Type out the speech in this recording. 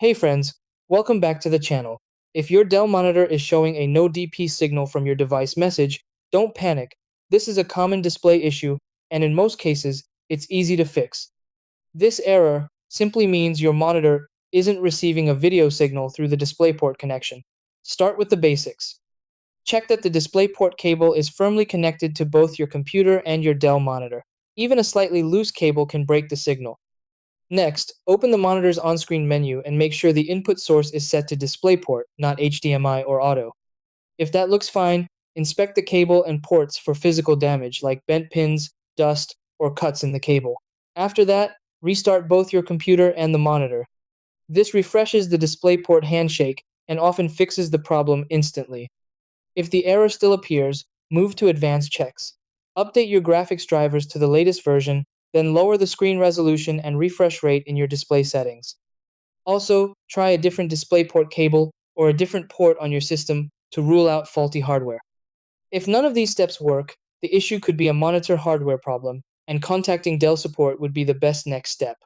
Hey friends, welcome back to the channel. If your Dell monitor is showing a no DP signal from your device message, don't panic. This is a common display issue, and in most cases, it's easy to fix. This error simply means your monitor isn't receiving a video signal through the DisplayPort connection. Start with the basics. Check that the DisplayPort cable is firmly connected to both your computer and your Dell monitor. Even a slightly loose cable can break the signal. Next, open the monitor's on-screen menu and make sure the input source is set to DisplayPort, not HDMI or auto. If that looks fine, inspect the cable and ports for physical damage like bent pins, dust, or cuts in the cable. After that, restart both your computer and the monitor. This refreshes the DisplayPort handshake and often fixes the problem instantly. If the error still appears, move to Advanced Checks. Update your graphics drivers to the latest version, then lower the screen resolution and refresh rate in your display settings. Also, try a different DisplayPort cable or a different port on your system to rule out faulty hardware. If none of these steps work, the issue could be a monitor hardware problem, and contacting Dell support would be the best next step.